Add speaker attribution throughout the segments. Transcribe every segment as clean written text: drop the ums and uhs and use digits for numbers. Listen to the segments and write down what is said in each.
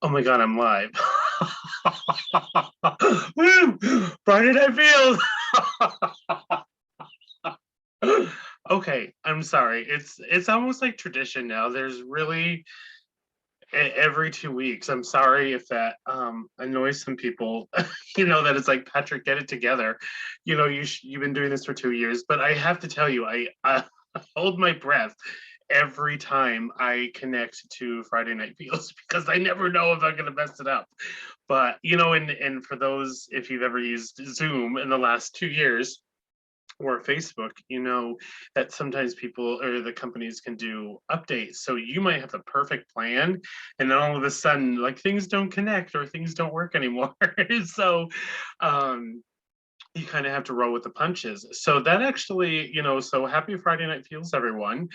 Speaker 1: Oh my God, I'm live. Woo! Friday Night Feels. Okay, I'm sorry. It's almost like tradition now. There's really every 2 weeks. I'm sorry if that annoys some people. That it's like, Patrick, get it together. You've been doing this for 2 years, but I have to tell you, I hold my breath every time I connect to Friday Night Feels because I never know if I'm going to mess it up. But and for those, if you've ever used Zoom in the last 2 years or Facebook, that sometimes people or the companies can do updates. So you might have the perfect plan, and then all of a sudden, like, things don't connect or things don't work anymore. So um, you kind of have to roll with the punches. So that actually, so happy Friday Night Feels, everyone.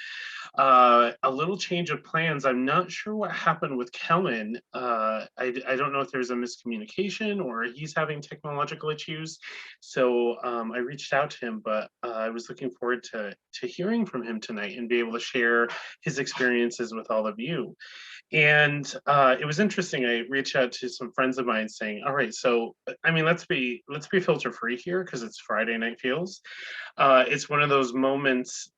Speaker 1: A little change of plans. I'm not sure what happened with Kellen. I don't know if there's a miscommunication or he's having technological issues. So I reached out to him, but I was looking forward to hearing from him tonight and be able to share his experiences with all of you. And it was interesting. I reached out to some friends of mine saying, all right, so I mean, let's be filter free here because it's Friday Night Feels. It's one of those moments,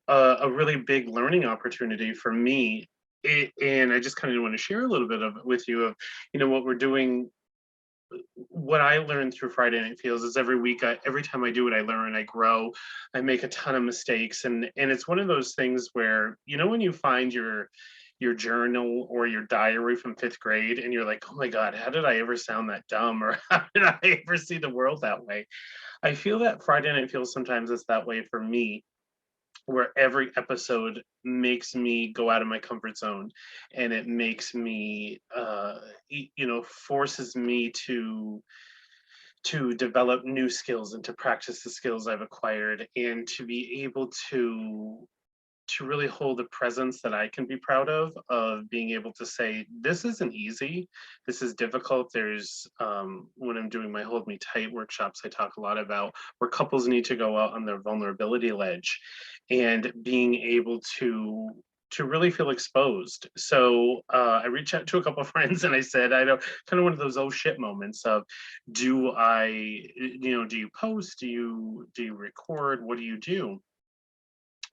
Speaker 1: a really big learning opportunity for me. And I just kind of want to share a little bit of it with you of, what we're doing. What I learned through Friday Night Feels is every week, every time I do it, I learn, I grow, I make a ton of mistakes. And it's one of those things where, when you find your journal or your diary from fifth grade and you're like, oh my God, how did I ever sound that dumb? Or how did I ever see the world that way? I feel that Friday Night Feels sometimes it's that way for me, where every episode makes me go out of my comfort zone, and it makes me forces me to develop new skills and to practice the skills I've acquired, and to be able to really hold a presence that I can be proud of being able to say, this isn't easy, this is difficult. There's, when I'm doing my Hold Me Tight workshops, I talk a lot about where couples need to go out on their vulnerability ledge and being able to really feel exposed. So I reached out to a couple of friends and I said, I know, kind of one of those oh shit moments of, do you post? Do you record? What do you do?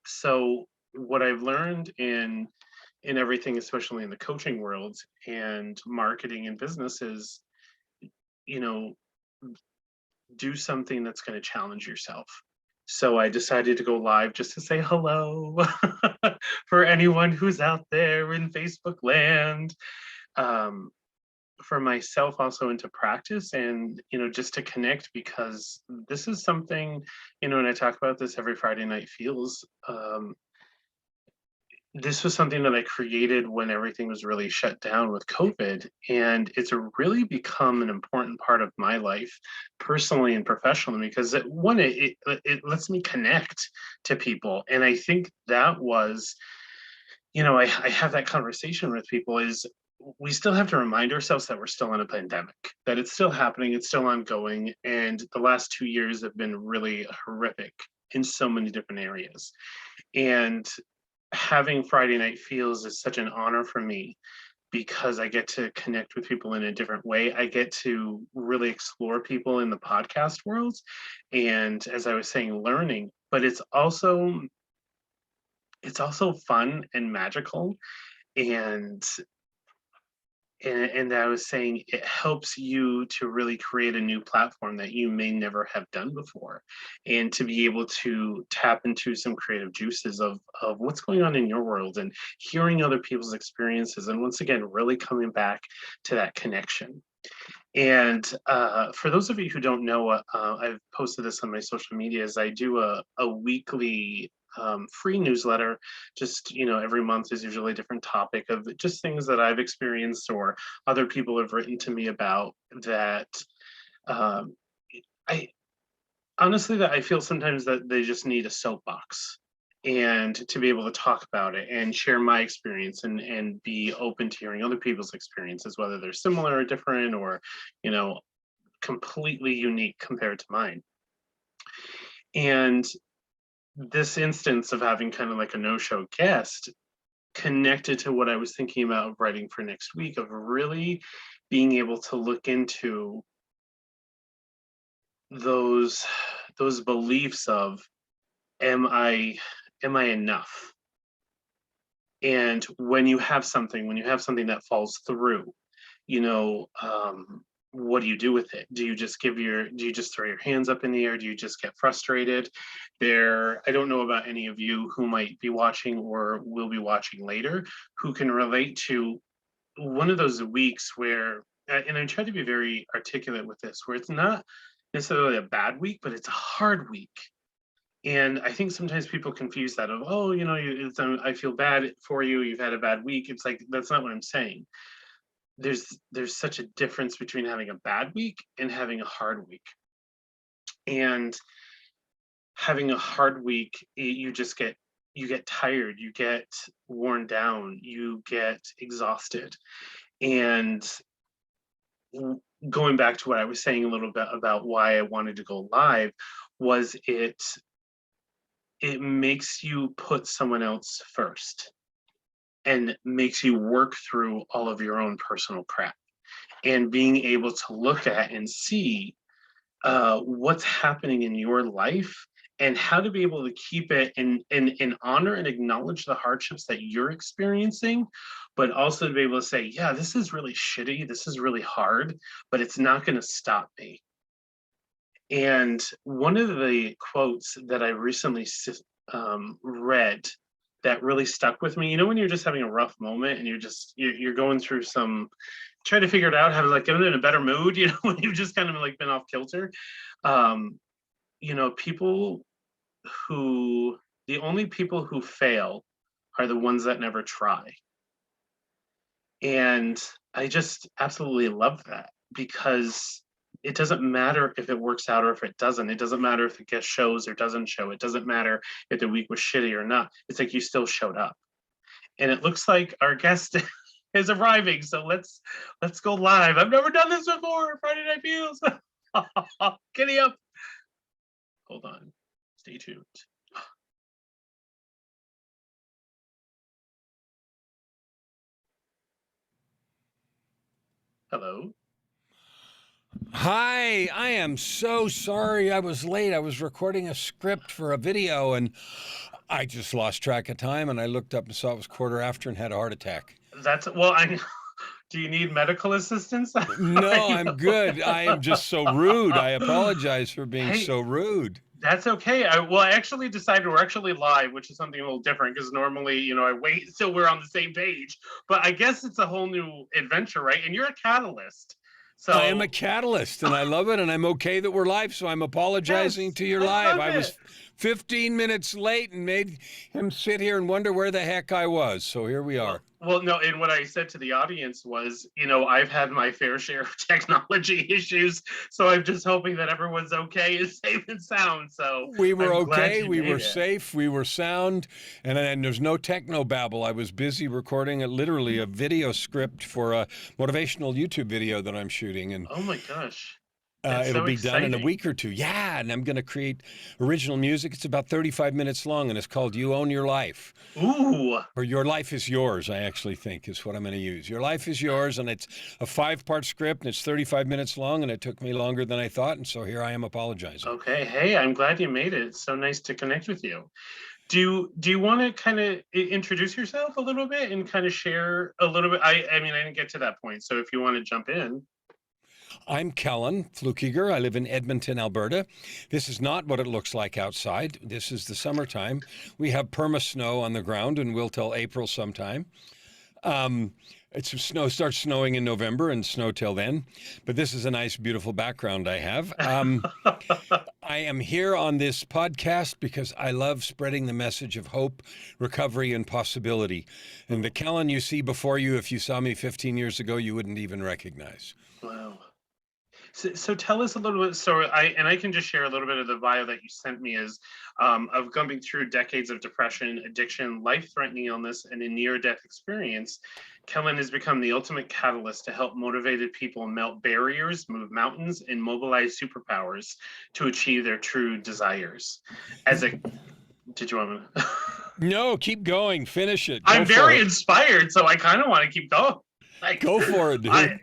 Speaker 1: So what I've learned in everything, especially in the coaching world and marketing and business, is, you know, do something that's going to challenge yourself. So I decided to go live just to say hello for anyone who's out there in Facebook land. Um, for myself also into practice, and just to connect, because this is something, and I talk about this every Friday Night Feels. This was something that I created when everything was really shut down with COVID. And it's really become an important part of my life, personally and professionally, because it lets me connect to people. And I think that was, I have that conversation with people, is we still have to remind ourselves that we're still in a pandemic, that it's still happening, it's still ongoing. And the last 2 years have been really horrific in so many different areas. And having Friday Night Feels is such an honor for me, because I get to connect with people in a different way. I get to really explore people in the podcast world. And as I was saying, learning, but it's also fun and magical. And and I was saying, it helps you to really create a new platform that you may never have done before, and to be able to tap into some creative juices of what's going on in your world, and hearing other people's experiences, and once again, really coming back to that connection. And for those of you who don't know, I've posted this on my social medias. I do a weekly free newsletter. Just, every month is usually a different topic of just things that I've experienced or other people have written to me about, that um, I honestly, that I feel sometimes that they just need a soapbox, and to be able to talk about it and share my experience, and be open to hearing other people's experiences, whether they're similar or different, or, you know, completely unique compared to mine. And this instance of having kind of like a no-show guest connected to what I was thinking about writing for next week, of really being able to look into those beliefs of, am I enough? And when you have something that falls through, you know, what do you do with it? Do you just throw your hands up in the air? Do you just get frustrated? I don't know about any of you who might be watching or will be watching later, who can relate to one of those weeks where, and I try to be very articulate with this, where it's not necessarily a bad week, but it's a hard week. And I think sometimes people confuse that of, oh, you know, I feel bad for you, you've had a bad week. It's like, that's not what I'm saying. There's such a difference between having a bad week and having a hard week. And having a hard week, you get tired, you get worn down, you get exhausted. And going back to what I was saying a little bit about why I wanted to go live, was it makes you put someone else first and makes you work through all of your own personal crap, and being able to look at and see what's happening in your life, and how to be able to keep it and honor and acknowledge the hardships that you're experiencing, but also to be able to say, yeah, this is really shitty, this is really hard, but it's not going to stop me. And one of the quotes that I recently read that really stuck with me, you know, when you're just having a rough moment and you're going through trying to figure it out, how to like get in a better mood, you know, when you've just kind of like been off kilter. You know, the only people who fail are the ones that never try. And I just absolutely love that, because it doesn't matter if it works out or if it doesn't. It doesn't matter if the guest shows or doesn't show. It doesn't matter if the week was shitty or not. It's like you still showed up. And it looks like our guest is arriving. So let's go live. I've never done this before. Friday Night Feels. Giddy up. Hold on. Stay tuned. Hello.
Speaker 2: Hi, I am so sorry I was late. I was recording a script for a video and I just lost track of time, and I looked up and saw it was quarter after and had a heart attack.
Speaker 1: Do you need medical assistance?
Speaker 2: No, I'm good. I am just so rude. I apologize for being
Speaker 1: Hey,
Speaker 2: so rude.
Speaker 1: that's okay. I actually decided we're actually live, which is something a little different, because normally, you know, I wait until we're on the same page. But I guess it's a whole new adventure, right? And you're a catalyst.
Speaker 2: I am
Speaker 1: So
Speaker 2: a catalyst and I love it, and I'm okay that we're live, so I'm apologizing
Speaker 1: yes,
Speaker 2: to your
Speaker 1: I
Speaker 2: live.
Speaker 1: love
Speaker 2: I
Speaker 1: it.
Speaker 2: was 15 minutes late and made him sit here and wonder where the heck I was. So here we are.
Speaker 1: Well, no, and what I said to the audience was, you know, I've had my fair share of technology issues, so I'm just hoping that everyone's okay and safe and sound. So
Speaker 2: We were
Speaker 1: I'm glad
Speaker 2: okay.
Speaker 1: you
Speaker 2: We
Speaker 1: made
Speaker 2: were
Speaker 1: it.
Speaker 2: safe. We were sound. And there's no techno babble. I was busy recording literally a video script for a motivational YouTube video that I'm shooting. And
Speaker 1: Oh my gosh, that's
Speaker 2: it'll
Speaker 1: so
Speaker 2: be done in a
Speaker 1: exciting.
Speaker 2: week or two. Yeah. And I'm going to create original music. It's about 35 minutes long, and it's called You Own Your Life.
Speaker 1: Ooh,
Speaker 2: Or Your Life is Yours, I actually think is what I'm going to use. Your Life is Yours. And it's a 5-part script, and it's 35 minutes long. And it took me longer than I thought. And so here I am apologizing.
Speaker 1: okay. Hey, I'm glad you made it. It's so nice to connect with you. Do you want to kind of introduce yourself a little bit and kind of share a little bit? I mean, I didn't get to that point, so if you want to jump in.
Speaker 2: I'm Kellan Fluckiger. I live in Edmonton, Alberta. This is not what it looks like outside. This is the summertime. We have perma snow on the ground and will till April sometime. Starts snowing in November and snow till then. But this is a nice, beautiful background I have. I am here on this podcast because I love spreading the message of hope, recovery, and possibility. And the Kellen you see before you, if you saw me 15 years ago, you wouldn't even recognize.
Speaker 1: Wow. So tell us a little bit. So I can just share a little bit of the bio that you sent me, is of going through decades of depression, addiction, life-threatening illness, and a near-death experience. Kellen has become the ultimate catalyst to help motivated people melt barriers, move mountains, and mobilize superpowers to achieve their true desires. As a, did you want me?
Speaker 2: No, keep going. Finish it. Go
Speaker 1: I'm
Speaker 2: for
Speaker 1: very
Speaker 2: it.
Speaker 1: inspired, so I kind of want to keep going. Like,
Speaker 2: Go for it,
Speaker 1: I
Speaker 2: dude.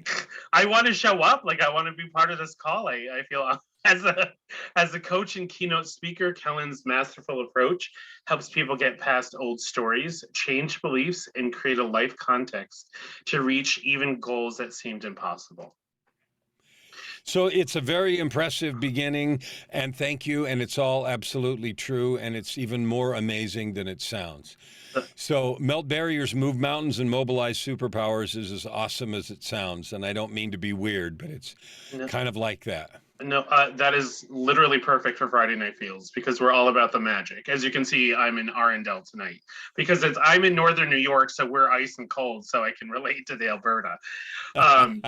Speaker 1: I want to show up. Like, I want to be part of this call. I feel as a coach and keynote speaker, Kellen's masterful approach helps people get past old stories, change beliefs, and create a life context to reach even goals that seemed impossible.
Speaker 2: So it's a very impressive beginning, and thank you. And it's all absolutely true, and it's even more amazing than it sounds. So, melt barriers, move mountains, and mobilize superpowers is as awesome as it sounds. And I don't mean to be weird, but it's
Speaker 1: No,
Speaker 2: kind of like that.
Speaker 1: no, that is literally perfect for Friday Night Feels because we're all about the magic. As you can see, I'm in Arendelle tonight because I'm in northern New York, so we're ice and cold, so I can relate to the Alberta. Um,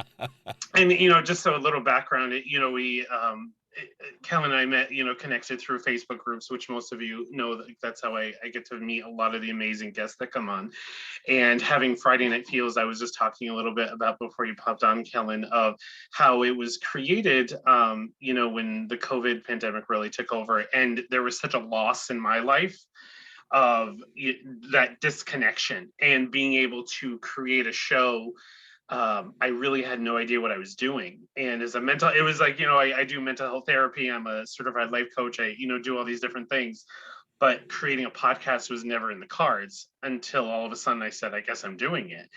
Speaker 1: and just so a little background, we Kellen and I met, connected through Facebook groups, which most of you know. That's how I get to meet a lot of the amazing guests that come on. And having Friday Night Feels, I was just talking a little bit about before you popped on, Kellen, of how it was created, when the COVID pandemic really took over, and there was such a loss in my life of that disconnection and being able to create a show. I really had no idea what I was doing. And as a mental, it was like, I do mental health therapy. I'm a certified life coach. I, do all these different things, but creating a podcast was never in the cards until all of a sudden I said, I guess I'm doing it.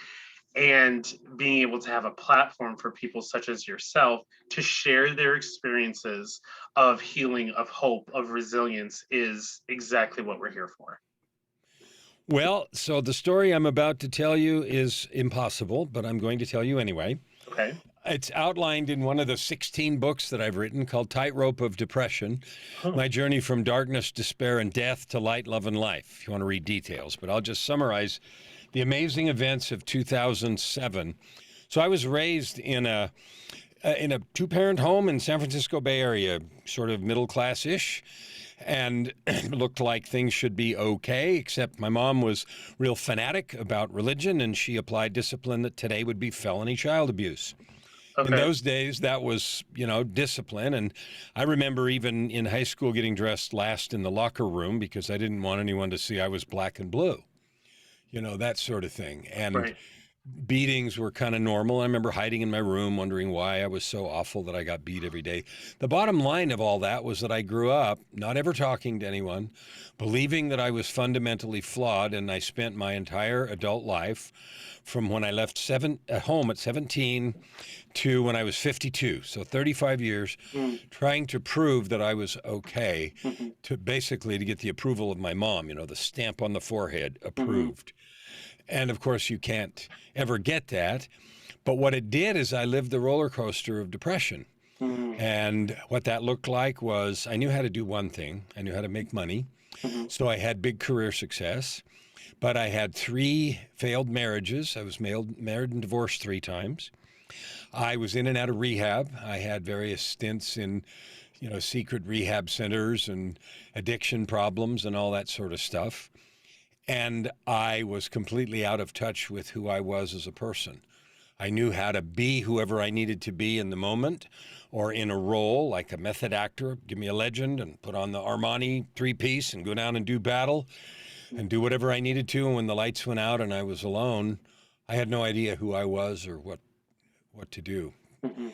Speaker 1: And being able to have a platform for people such as yourself to share their experiences of healing, of hope, of resilience is exactly what we're here for.
Speaker 2: Well, so the story I'm about to tell you is impossible, but I'm going to tell you anyway.
Speaker 1: Okay.
Speaker 2: It's outlined in one of the 16 books that I've written called Tightrope of Depression,
Speaker 1: Oh,
Speaker 2: My Journey from Darkness, Despair, and Death to Light, Love, and Life, if you want to read details. But I'll just summarize the amazing events of 2007. So I was raised in a two-parent home in San Francisco Bay Area, sort of middle class-ish, and looked like things should be okay, except my mom was real fanatic about religion, and she applied discipline that today would be felony child abuse. In
Speaker 1: okay.
Speaker 2: those days, that was, discipline. And I remember even in high school getting dressed last in the locker room because I didn't want anyone to see I was black and blue, that sort of thing. And
Speaker 1: Right.
Speaker 2: beatings were kind of normal. I remember hiding in my room, wondering why I was so awful that I got beat every day. The bottom line of all that was that I grew up not ever talking to anyone, believing that I was fundamentally flawed, and I spent my entire adult life from when I left home at 17 to when I was 52, so 35 years,
Speaker 1: Mm,
Speaker 2: trying to prove that I was okay,
Speaker 1: mhm,
Speaker 2: to get the approval of my mom, the stamp on the forehead,
Speaker 1: mhm,
Speaker 2: approved. And of course, you can't ever get that. But what it did is I lived the roller coaster of depression.
Speaker 1: mhm,
Speaker 2: And what that looked like was I knew how to do one thing. I knew how to make money.
Speaker 1: mhm.
Speaker 2: So I had big career success. But I had three failed marriages. I was married and divorced three times. I was in and out of rehab. I had various stints in, secret rehab centers and addiction problems and all that sort of stuff. And I was completely out of touch with who I was as a person. I knew how to be whoever I needed to be in the moment or in a role like a method actor. Give me a legend and put on the Armani three-piece and go down and do battle and do whatever I needed to. And when the lights went out and I was alone, I had no idea who I was or what to do.
Speaker 1: Mhm.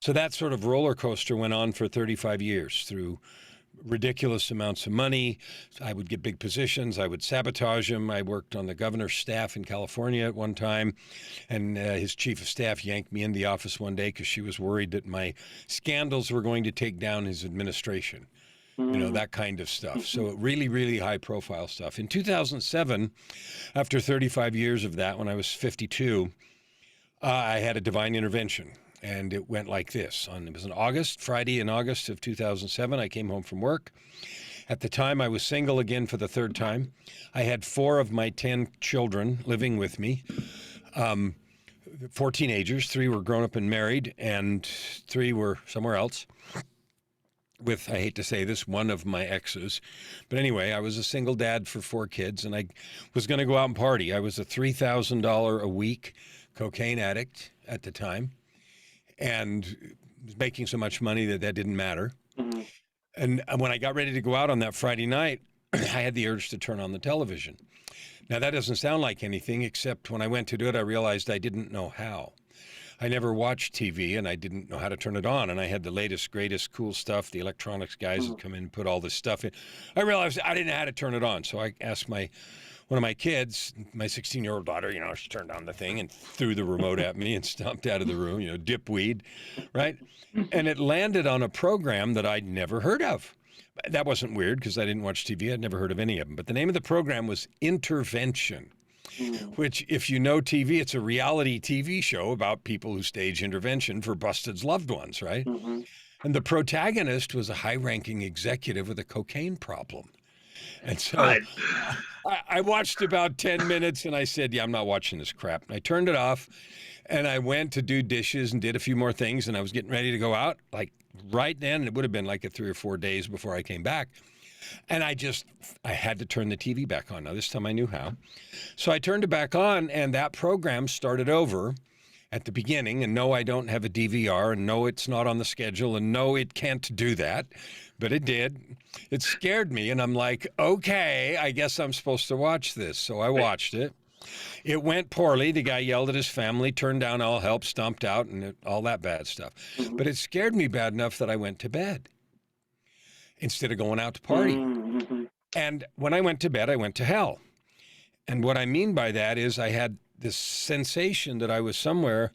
Speaker 2: So that sort of roller coaster went on for 35 years through ridiculous amounts of money. I would get big positions. I would sabotage him. I worked on the governor's staff in California at one time, and his chief of staff yanked me in the office one day because she was worried that my scandals were going to take down his administration.
Speaker 1: Mm,
Speaker 2: That kind of stuff.
Speaker 1: mhm,
Speaker 2: So really, really high profile stuff. In 2007, after 35 years of that, when I was 52, I had a divine intervention. And it went like this. It was Friday in August of 2007. I came home from work. At the time, I was single again for the third time. I had four of my 10 children living with me, um, four teenagers. Three were grown up and married, and three were somewhere else. With, I hate to say this, one of my exes. But anyway, I was a single dad for four kids, and I was going to go out and party. I was a $3,000 a week cocaine addict at the time and was making so much money that didn't matter.
Speaker 1: mhm,
Speaker 2: And when I got ready to go out on that Friday night, I had the urge to turn on the television. Now, that doesn't sound like anything, except when I went to do it, I realized I didn't know how. I never watched TV and I didn't know how to turn it on. And I had the latest, greatest, cool stuff. The electronics guys had come in and put all this stuff in. I realized I didn't know how to turn it on. So I asked one of my kids, my 16-year-old daughter, she turned on the thing and threw the remote at me and stomped out of the room, dipweed, right? And it landed on a program that I'd never heard of. That wasn't weird because I didn't watch TV. I'd never heard of any of them. But the name of the program was Intervention, which, if you know TV, it's a reality TV show about people who stage intervention for busted loved ones, right?
Speaker 1: Mm-hmm.
Speaker 2: And the protagonist was a high-ranking executive with a cocaine problem. And so
Speaker 1: God.
Speaker 2: I watched about 10 minutes and I said, yeah, I'm not watching this crap. And I turned it off and I went to do dishes and did a few more things and I was getting ready to go out like right then. It would have been like 3 or 4 days before I came back. And I had to turn the TV back on. Now, this time I knew how. So I turned it back on and that program started over at the beginning. And no, I don't have a DVR, and no, it's not on the schedule, and no, it can't do that. But it did. It scared me. And I'm like, okay, I guess I'm supposed to watch this. So I watched it. It went poorly. The guy yelled at his family, turned down all help, stomped out, and all that bad stuff.
Speaker 1: Mm-hmm.
Speaker 2: But it scared me bad enough that I went to bed instead of going out to party.
Speaker 1: Mm-hmm.
Speaker 2: And when I went to bed, I went to hell. And what I mean by that is I had this sensation that I was somewhere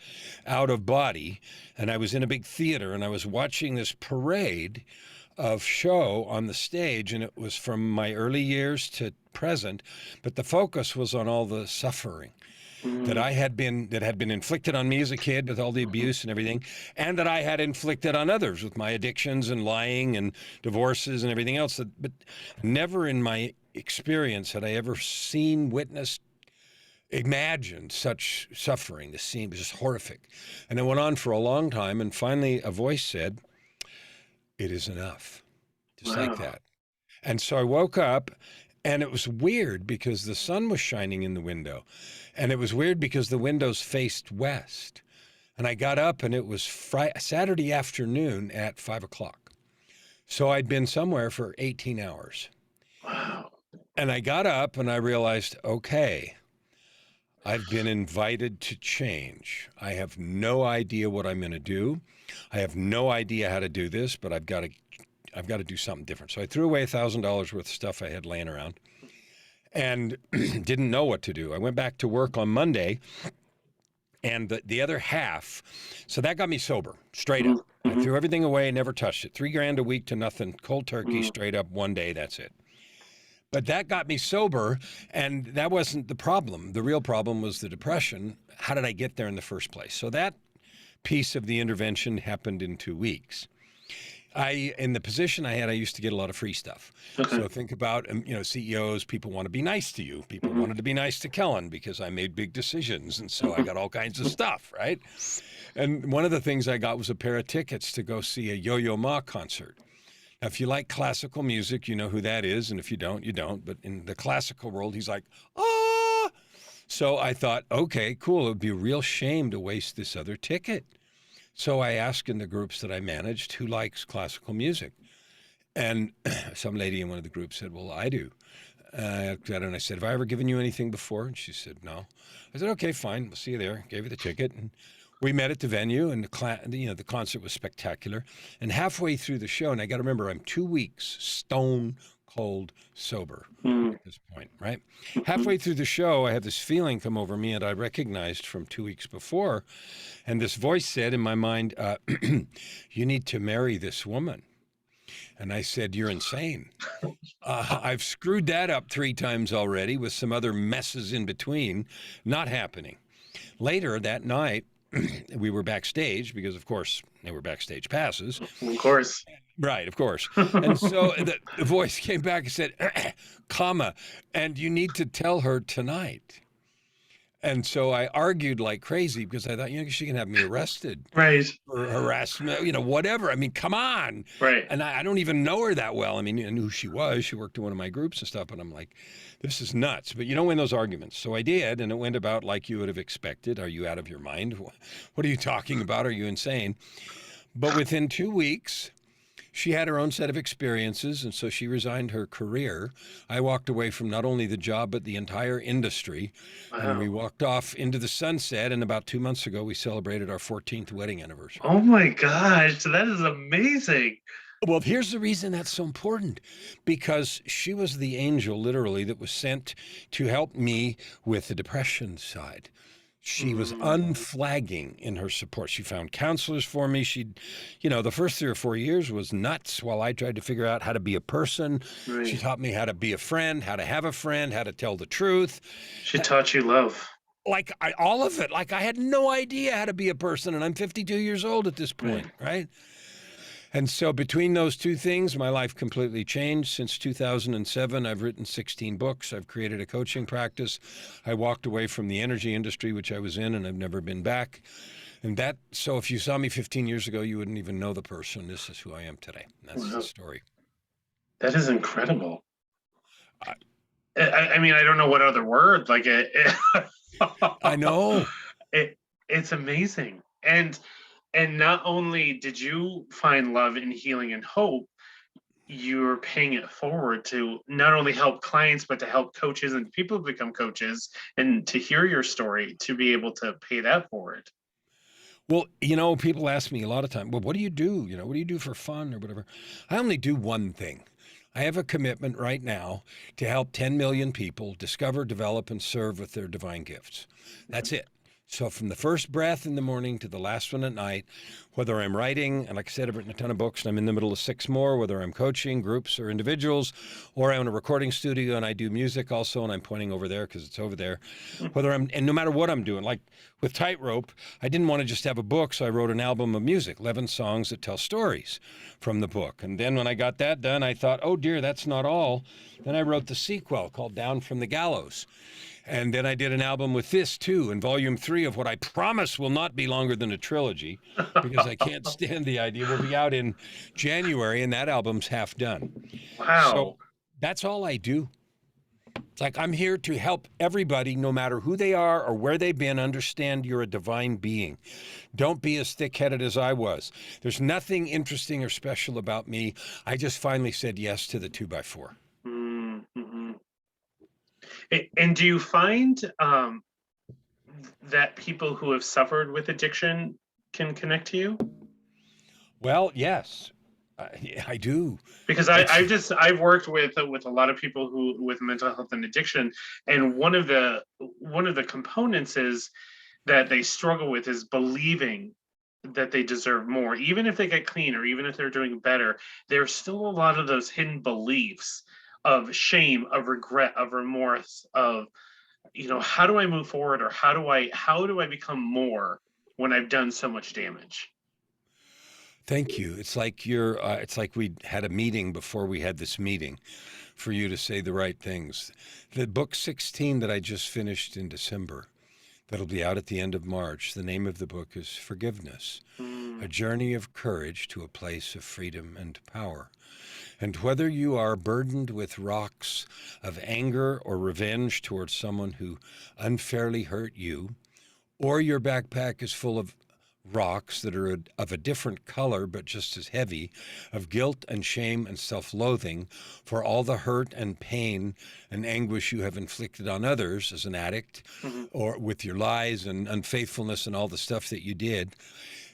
Speaker 2: out of body, and I was in a big theater, and I was watching this parade of show on the stage, and it was from my early years to present, but the focus was on all the suffering that had been inflicted on me as a kid with all the abuse and everything, and that I had inflicted on others with my addictions and lying and divorces and everything else. But never in my experience had I ever seen, witnessed, imagined such suffering. The scene was just horrific. And it went on for a long time, and finally a voice said, "It is enough." Just like that. And so I woke up, and it was weird because the sun was shining in the window. And it was weird because the windows faced west. And I got up, and it was Saturday afternoon at 5 o'clock. So I'd been somewhere for 18 hours.
Speaker 1: Wow.
Speaker 2: And I got up, and I realized, okay, I've been invited to change. I have no idea what I'm going to do. I have no idea how to do this, but I've got to do something different. So I threw away $1,000 worth of stuff I had laying around and didn't know what to do. I went back to work on Monday, and the other half, so that got me sober, straight up. I threw everything away, never touched it. $3,000 a week to nothing, cold turkey, straight up, one day, that's it. But that got me sober, and that wasn't the problem. The real problem was the depression. How did I get there in the first place? So that piece of the intervention happened in 2 weeks. In the position I had, I used to get a lot of free stuff.
Speaker 1: Okay.
Speaker 2: So think about, CEOs, people want to be nice to you. People wanted to be nice to Kellen because I made big decisions. And so I got all kinds of stuff, right? And one of the things I got was a pair of tickets to go see a Yo-Yo Ma concert. Now, if you like classical music, you know who that is. And if you don't, you don't. But in the classical world, he's like, ah. So I thought, okay, cool. It would be a real shame to waste this other ticket. So I asked in the groups that I managed, who likes classical music? And some lady in one of the groups said, well, I do. And I said, have I ever given you anything before? And she said, no. I said, okay, fine. We'll see you there. Gave her the ticket. And we met at the venue, and the concert was spectacular. And halfway through the show, and I got to remember, I'm 2 weeks stone cold sober at this point, right? Halfway through the show, I had this feeling come over me, and I recognized from 2 weeks before. And this voice said in my mind, you need to marry this woman. And I said, you're insane. I've screwed that up 3 times already with some other messes in between. Not happening. Later that night, we were backstage because, of course, they were backstage passes.
Speaker 1: Of course.
Speaker 2: Right, of course. And so the voice came back and said, comma, and you need to tell her tonight. And so I argued like crazy because I thought, she can have me arrested.
Speaker 1: Right.
Speaker 2: Or harassment, whatever. I mean, come on.
Speaker 1: Right.
Speaker 2: And I don't even know her that well. I mean, I knew who she was. She worked in one of my groups and stuff. And I'm like, this is nuts. But you don't win those arguments. So I did. And it went about like you would have expected. Are you out of your mind? What are you talking about? Are you insane? But within 2 weeks, She had her own set of experiences, and so she resigned her career. I walked away from not only the job, but the entire industry. And we
Speaker 1: Wow.
Speaker 2: walked off into the sunset. And about 2 months ago, we celebrated our 14th wedding anniversary.
Speaker 1: Oh my gosh, that is amazing.
Speaker 2: Well, here's the reason that's so important, because she was the angel, literally, that was sent to help me with the depression side. She was
Speaker 1: Mm,
Speaker 2: unflagging in her support. She found counselors for me. The first 3 or 4 years was nuts while I tried to figure out how to be a person. She
Speaker 1: right.
Speaker 2: taught me how to be a friend, how to have a friend, how to tell the truth.
Speaker 1: She taught you love.
Speaker 2: All of it. Like I had no idea how to be a person, and I'm 52 years old at this
Speaker 1: Right.
Speaker 2: point, right? And so between those two things, my life completely changed. Since 2007, I've written 16 books. I've created a coaching practice. I walked away from the energy industry, which I was in, and I've never been back. So if you saw me 15 years ago, you wouldn't even know the person. This is who I am today. That's the
Speaker 1: Wow.
Speaker 2: story.
Speaker 1: That is incredible.
Speaker 2: I,
Speaker 1: I mean, I don't know what other word like
Speaker 2: I know.
Speaker 1: it it's amazing. And not only did you find love and healing and hope, you're paying it forward to not only help clients, but to help coaches and people become coaches and to hear your story, to be able to pay that forward.
Speaker 2: Well, people ask me a lot of time, well, what do you do? What do you do for fun or whatever? I only do one thing. I have a commitment right now to help 10 million people discover, develop, and serve with their divine gifts. That's it. So from the first breath in the morning to the last one at night, whether I'm writing, and like I said, I've written a ton of books and I'm in the middle of 6 more, whether I'm coaching groups or individuals, or I'm in a recording studio and I do music also, and I'm pointing over there because it's over there, and no matter what I'm doing, like with Tightrope, I didn't want to just have a book, so I wrote an album of music, 11 songs that tell stories from the book. And then when I got that done, I thought, oh dear, that's not all. Then I wrote the sequel called Down from the Gallows. And then I did an album with this too, in volume 3 of what I promise will not be longer than a trilogy, because I can't stand the idea. We'll be out in January, and that album's half done. So
Speaker 1: Wow.
Speaker 2: that's all I do. It's like I'm here to help everybody, no matter who they are or where they've been, understand you're a divine being. Don't be as thick-headed as I was. There's nothing interesting or special about me. I just finally said yes to the 2x4.
Speaker 1: Mm-hmm. And do you find that people who have suffered with addiction can connect to you?
Speaker 2: Well, yes, I do.
Speaker 1: Because
Speaker 2: It's
Speaker 1: I've worked with a lot of people who with mental health and addiction, and one of the components is that they struggle with is believing that they deserve more, even if they get clean or even if they're doing better. There's still a lot of those hidden beliefs of shame, of regret, of remorse, of how do I move forward, or how do I become more when I've done so much damage.
Speaker 2: Thank you. It's like we had a meeting before we had this meeting for you to say the right things. The book 16 that I just finished in December, that'll be out at the end of March, the name of the book is Forgiveness, a
Speaker 1: Mm,
Speaker 2: journey of courage to a place of freedom and power. And whether you are burdened with rocks of anger or revenge towards someone who unfairly hurt you, or your backpack is full of rocks that are of a different color but just as heavy, of guilt and shame and self loathing for all the hurt and pain and anguish you have inflicted on others as an addict,
Speaker 1: mhm,
Speaker 2: or with your lies and unfaithfulness and all the stuff that you did.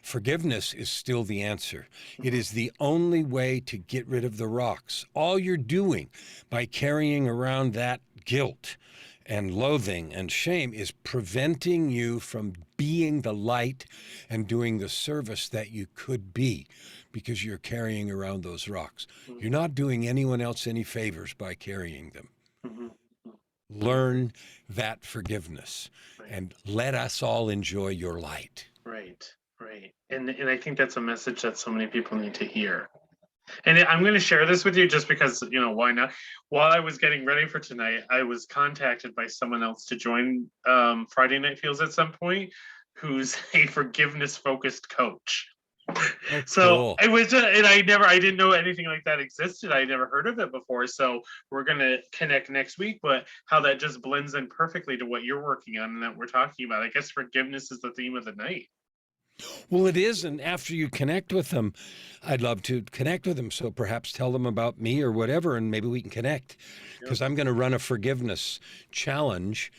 Speaker 2: Forgiveness is still the answer. It
Speaker 1: mhm,
Speaker 2: is the only way to get rid of the rocks. All you're doing by carrying around that guilt and loathing and shame is preventing you from being the light and doing the service that you could be, because you're carrying around those rocks.
Speaker 1: mhm,
Speaker 2: You're not doing anyone else any favors by carrying them.
Speaker 1: mhm, mhm.
Speaker 2: Learn that forgiveness
Speaker 1: Right.
Speaker 2: and let us all enjoy your light.
Speaker 1: Right, right. And I think that's a message that so many people need to hear. And I'm going to share this with you just because, why not? While I was getting ready for tonight, I was contacted by someone else to join Friday Night Feels at some point, who's a forgiveness focused coach.
Speaker 2: Oh,
Speaker 1: So
Speaker 2: cool.
Speaker 1: it was just, and I didn't know anything like that existed. I never heard of it before. So we're going to connect next week, but how that just blends in perfectly to what you're working on and that we're talking about. I guess forgiveness is the theme of the night.
Speaker 2: Well, it is. And after you connect with them, I'd love to connect with them. So perhaps tell them about me or whatever, and maybe we can connect.
Speaker 1: Yep.
Speaker 2: Because I'm going to run a forgiveness challenge,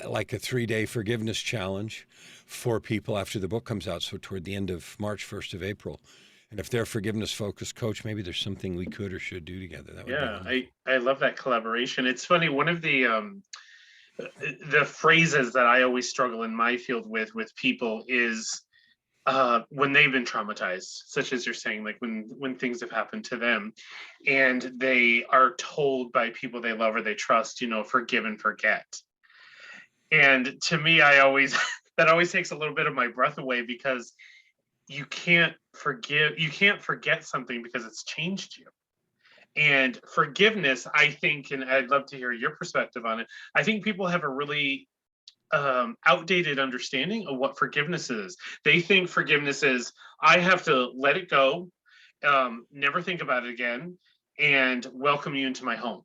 Speaker 2: like a 3-day forgiveness challenge for people after the book comes out. So toward the end of March, 1st of April. And if they're forgiveness focused coach, maybe there's something we could or should do together. That would be
Speaker 1: Yeah,
Speaker 2: wonderful.
Speaker 1: I love that collaboration. It's funny, one of the phrases that I always struggle in my field with people is when they've been traumatized, such as you're saying, like when things have happened to them, and they are told by people they love or they trust, forgive and forget. And to me, I always that always takes a little bit of my breath away, because you can't forget something because it's changed you. And forgiveness, I think, and I'd love to hear your perspective on it. I think people have a really outdated understanding of what forgiveness is. They think forgiveness is, I have to let it go, never think about it again, and welcome you into my home.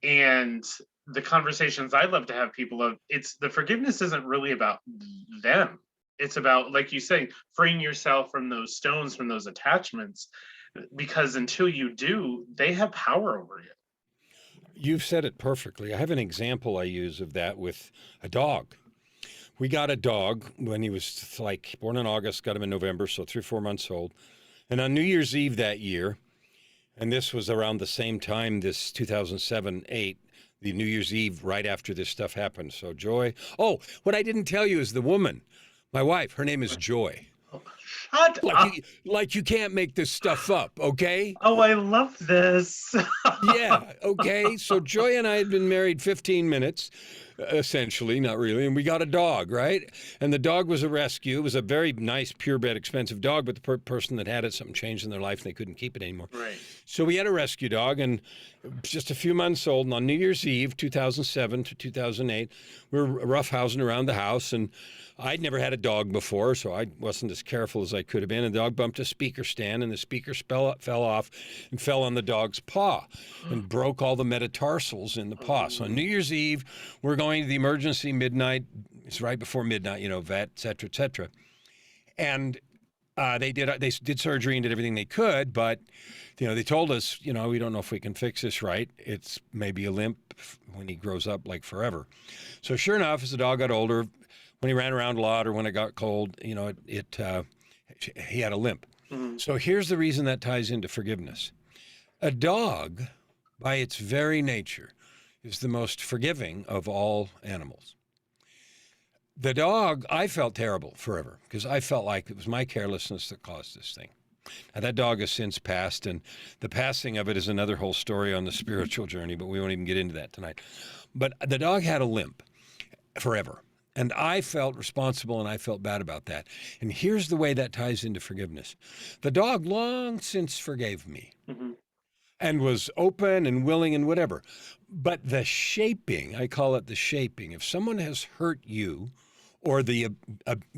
Speaker 1: And the conversations I love to have people of, it's the forgiveness isn't really about them. It's about, like you say, freeing yourself from those stones, from those attachments, because until you do, they have power over you.
Speaker 2: You've said it perfectly. I have an example I use of that with a dog. We got a dog when he was like born in August, got him in November, so 3 or 4 months old. And on New Year's Eve that year, and this was around the same time, this 2007-8, the New Year's Eve, right after this stuff happened. So Joy. Oh, what I didn't tell you is the woman, my wife. Her name is Joy.
Speaker 1: Oh, shut
Speaker 2: Like
Speaker 1: up.
Speaker 2: you can't make this stuff up, okay?
Speaker 1: Oh, I love this.
Speaker 2: Yeah, okay. So Joy and I had been married 15 minutes, essentially, not really, and we got a dog, right? And the dog was a rescue. It was a very nice, purebred, expensive dog, but the person that had it, something changed in their life and they couldn't keep it anymore.
Speaker 1: Right.
Speaker 2: So we had a rescue dog, and just a few months old. And on New Year's Eve, 2007 to 2008, we were roughhousing around the house, and I'd never had a dog before, so I wasn't as careful as I could have been. And the dog bumped a speaker stand, and the speaker fell off and fell on the dog's paw and broke all the metatarsals in the paw. So on New Year's Eve, we're going to the emergency midnight. It's right before midnight, vet, et cetera, et cetera. And they did surgery and did everything they could, but they told us, we don't know if we can fix this right. It's maybe a limp when he grows up, like forever. So sure enough, as the dog got older, when he ran around a lot or when it got cold, he had a limp.
Speaker 1: Mhm.
Speaker 2: So here's the reason that ties into forgiveness. A dog, by its very nature, is the most forgiving of all animals. The dog, I felt terrible forever because I felt like it was my carelessness that caused this thing. Now, that dog has since passed, and the passing of it is another whole story on the spiritual journey, but we won't even get into that tonight. But the dog had a limp forever, and I felt responsible and I felt bad about that. And here's the way that ties into forgiveness. The dog long since forgave me
Speaker 1: Mhm.
Speaker 2: and was open and willing and whatever. But the shaping, I call it the shaping. If someone has hurt you or the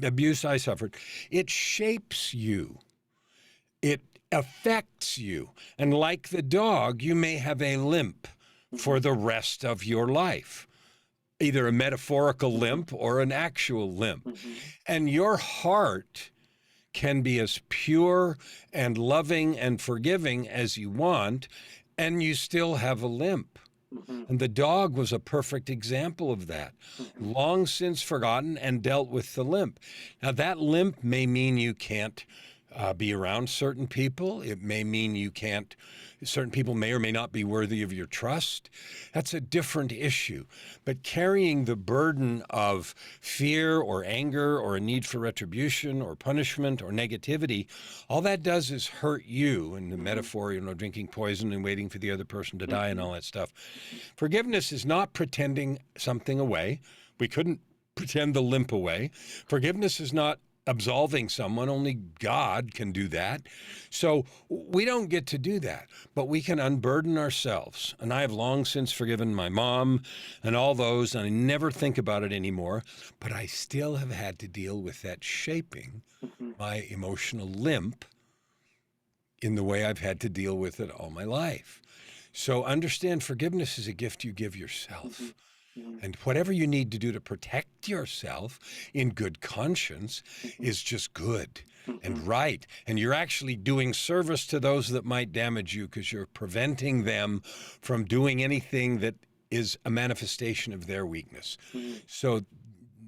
Speaker 2: abuse I suffered, it shapes you. It affects you. And like the dog, you may have a limp for
Speaker 1: Mhm.
Speaker 2: the rest of your life, either a metaphorical
Speaker 1: Mhm.
Speaker 2: limp or an actual limp.
Speaker 1: Mhm.
Speaker 2: And your heart can be as pure and loving and forgiving as you want, and you still have a limp.
Speaker 1: Mhm.
Speaker 2: And the dog was a perfect example of that.
Speaker 1: Mhm.
Speaker 2: Long since forgotten and dealt with the limp. Now, that limp may mean you can't be around certain people. It may mean certain people may or may not be worthy of your trust. That's a different issue. But carrying the burden of fear or anger or a need for retribution or punishment or negativity, all that does is hurt you. In the
Speaker 1: Mhm.
Speaker 2: metaphor, drinking poison and waiting for the other person to die and
Speaker 1: Mhm.
Speaker 2: all that stuff. Forgiveness is not pretending something away. We couldn't pretend the limp away. Forgiveness is not absolving someone. Only God can do that. So we don't get to do that, but we can unburden ourselves. And I have long since forgiven my mom and all those, and I never think about it anymore. But I still have had to deal with that shaping
Speaker 1: Mhm.
Speaker 2: my emotional limp in the way I've had to deal with it all my life. So understand forgiveness is a gift you give
Speaker 1: Mhm.
Speaker 2: yourself.
Speaker 1: Mhm.
Speaker 2: And whatever you need to do to protect yourself in good conscience
Speaker 1: Mhm.
Speaker 2: is just good and
Speaker 1: Mhm.
Speaker 2: right. And you're actually doing service to those that might damage you because you're preventing them from doing anything that is a manifestation of their weakness.
Speaker 1: Mhm.
Speaker 2: So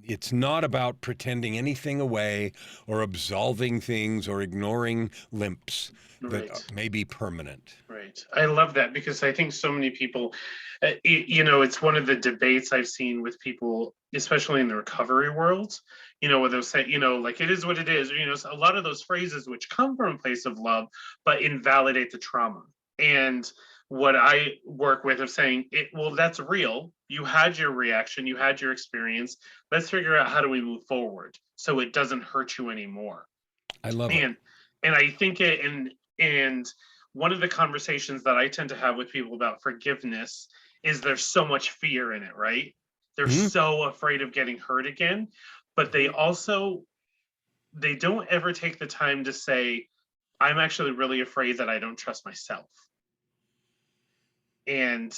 Speaker 2: it's not about pretending anything away or absolving things or ignoring limps that
Speaker 1: Right.
Speaker 2: may be permanent.
Speaker 1: Right. I love that because I think so many people, it's one of the debates I've seen with people, especially in the recovery world, where they'll say, like it is what it is, so a lot of those phrases which come from a place of love, but invalidate the trauma. And what I work with of saying well, that's real. You had your reaction, you had your experience. Let's figure out how do we move forward so it doesn't hurt you anymore.
Speaker 2: I love it.
Speaker 1: And I think and one of the conversations that I tend to have with people about forgiveness is there's so much fear in it, right? They're
Speaker 2: Mhm.
Speaker 1: so afraid of getting hurt again, but they don't ever take the time to say, I'm actually really afraid that I don't trust myself. And